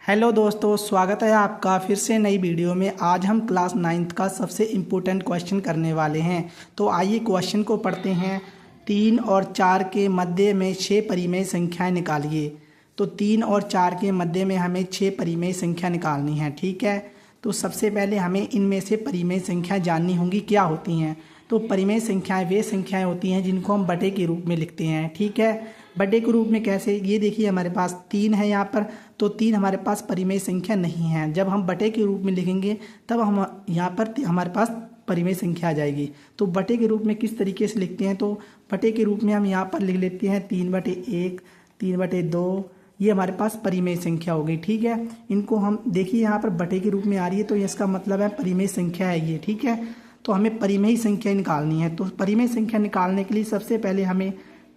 Hello दोस्तों, स्वागत है आपका फिर से नई वीडियो में। आज हम क्लास 9th का सबसे इम्पोर्टेंट क्वेश्चन करने वाले हैं। तो आइए क्वेश्चन को पढ़ते हैं। 3 और 4 के मध्य में 6 परिमेय संख्याएं निकालिए। तो 3 और 4 के मध्य में हमें 6 परिमेय संख्या निकालनी है। ठीक है, तो सबसे पहले हमें इनमें से परिमेय संख्याएँ जाननी होंगी क्या होती हैं। तो परिमेय संख्याएँ वे संख्याएँ होती हैं जिनको हम बटे के रूप में लिखते हैं। ठीक है, बटे के रूप में कैसे, ये देखिए हमारे पास 3 है यहाँ पर, तो 3 हमारे पास परिमेय संख्या नहीं है। जब हम बटे के रूप में लिखेंगे तब हम यहाँ पर हमारे पास परिमेय संख्या आ जाएगी। तो बटे के रूप में किस तरीके से लिखते हैं, तो बटे के रूप में हम यहाँ पर लिख लेते हैं 3/1, 3/2, ये हमारे पास परिमेय संख्या हो गई। ठीक है, इनको हम देखिए यहाँ पर बटे के रूप में आ रही है, तो इसका मतलब है परिमेय संख्या है ये। ठीक है, तो हमें परिमेय संख्या निकालनी है। तो परिमेय संख्या निकालने के लिए सबसे पहले हमें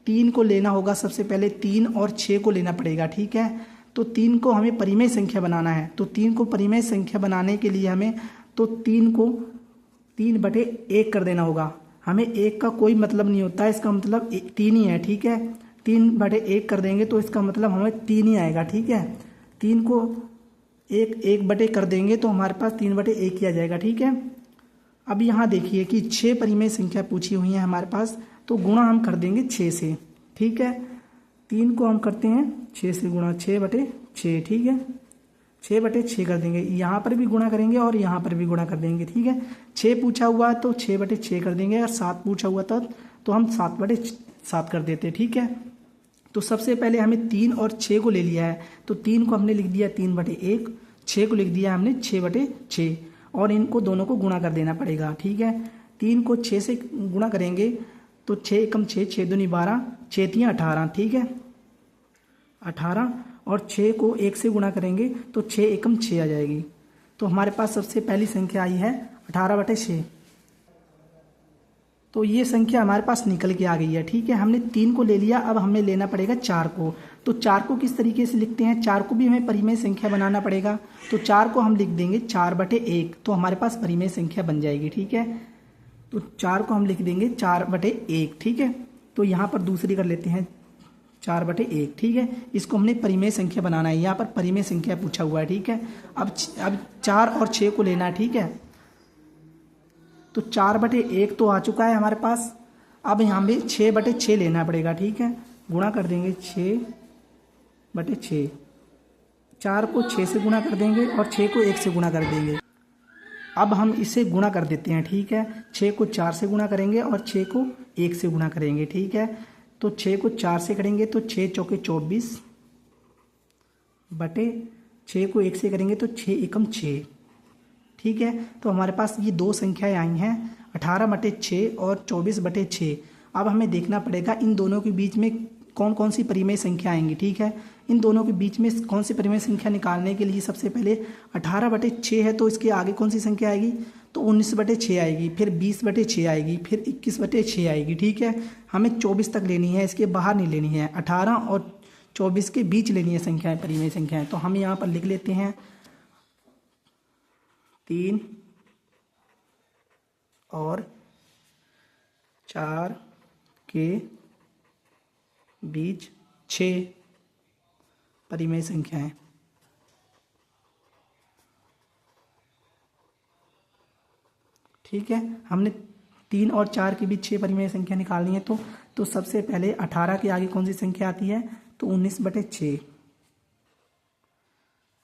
3 को लेना होगा। सबसे पहले 3 और 6 को लेना पड़ेगा। ठीक है, तो 3 को हमें परिमेय संख्या बनाना है। तो 3 को परिमेय संख्या बनाने के लिए हमें तो 3 को 3/1 कर देना होगा। हमें 1 का कोई मतलब नहीं होता है, इसका मतलब 3 ही है। ठीक है, 3/1 कर देंगे तो इसका मतलब हमें 3 ही आएगा। ठीक है, 3 को 1 कर देंगे तो हमारे पास 3/1 ही आ जाएगा। ठीक है, अब यहाँ देखिए कि 6 परिमेय संख्या पूछी हुई है हमारे पास, तो गुणा हम कर देंगे 6 से। ठीक है, 3 को हम करते हैं 6 से गुणा, 6/6। ठीक है, 6/6 कर देंगे, यहाँ पर भी गुणा करेंगे और यहाँ पर भी गुणा कर देंगे। ठीक है, 6 पूछा हुआ तो 6/6 कर देंगे, और 7 पूछा हुआ था तो हम 7/7 कर देते। ठीक है, तो सबसे पहले हमें 3 और 6 को ले लिया है। तो 3 को हमने लिख दिया 3/1, 6 को लिख दिया हमने 6/6, और इनको दोनों को गुणा कर देना पड़ेगा। ठीक है, 3 को 6 से गुणा करेंगे तो 6 एकम 6, 6 दूनी 12, 6 तियाँ 18। ठीक है, 18, और 6 को 1 से गुणा करेंगे तो 6 एकम 6 आ जाएगी। तो हमारे पास सबसे पहली संख्या आई है 18/6। तो ये संख्या हमारे पास निकल के आ गई है। ठीक है, हमने 3 को ले लिया, अब हमें लेना पड़ेगा 4 को। तो 4 को किस तरीके से लिखते हैं, 4 को भी हमें परिमेय संख्या बनाना पड़ेगा। तो 4 को हम लिख देंगे 4/1, तो हमारे पास परिमेय संख्या बन जाएगी। ठीक है, तो 4 को हम लिख देंगे 4/1। ठीक है, तो यहाँ पर दूसरी कर लेते हैं 4/1। ठीक है, इसको हमने परिमेय संख्या बनाना है, यहाँ पर परिमेय संख्या पूछा हुआ है। ठीक है, अब 4 और 6 को लेना है। ठीक है, तो 4/1 तो आ चुका है हमारे पास। अब यहाँ पे 6/6 लेना पड़ेगा। ठीक है, गुणा कर देंगे 6/6, 4 को 6 से गुणा कर देंगे और 6 को 1 से गुणा कर देंगे। अब हम इसे गुणा कर देते हैं। ठीक है, 6 को 4 से गुणा करेंगे और 6 को 1 से गुणा करेंगे। ठीक है, तो 6 को 4 से करेंगे तो 6 चौके 24, बटे 6 को 1 से करेंगे तो 6 एकम 6। ठीक है, तो हमारे पास ये दो संख्याएं आई हैं 18/6 और 24/6। अब हमें देखना पड़ेगा इन दोनों के बीच में कौन कौन सी परिमेय संख्या आएंगी। ठीक है, इन दोनों के बीच में कौन सी परिमेय संख्या निकालने के लिए सबसे पहले 18/6 है तो इसके आगे कौन सी संख्या आएगी, तो 19/6 आएगी, फिर 20/6 आएगी, फिर 21/6 आएगी। ठीक है, हमें 24 तक लेनी है, इसके बाहर नहीं लेनी है। 18 और 24 के बीच लेनी है संख्याएं, परिमेय संख्याएं। तो हम यहाँ पर लिख लेते हैं 3 और 4 के बीच 6 परिमेय संख्याएं। ठीक है, हमने 3 और 4 के बीच 6 परिमेय संख्या निकालनी है। तो सबसे पहले 18 के आगे कौन सी संख्या आती है, तो 19/6।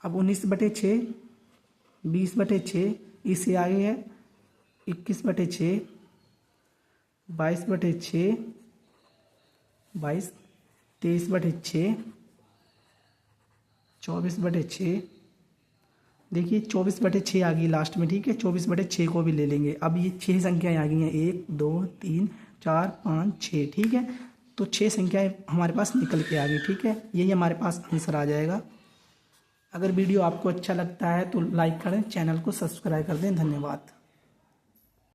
अब 19/6, 20/6, इससे आगे है 21/6, 22/6, 23/6, 24/6। देखिए 24/6 आ गई लास्ट में। ठीक है, 24/6 को भी ले लेंगे। अब ये 6 संख्याएं आ गई हैं, 1 2 3 4 5 6। ठीक है, तो 6 संख्याएं हमारे पास निकल के आ गई। ठीक है, यही हमारे पास आंसर आ जाएगा। अगर वीडियो आपको अच्छा लगता है तो लाइक करें, चैनल को सब्सक्राइब कर दें। धन्यवाद।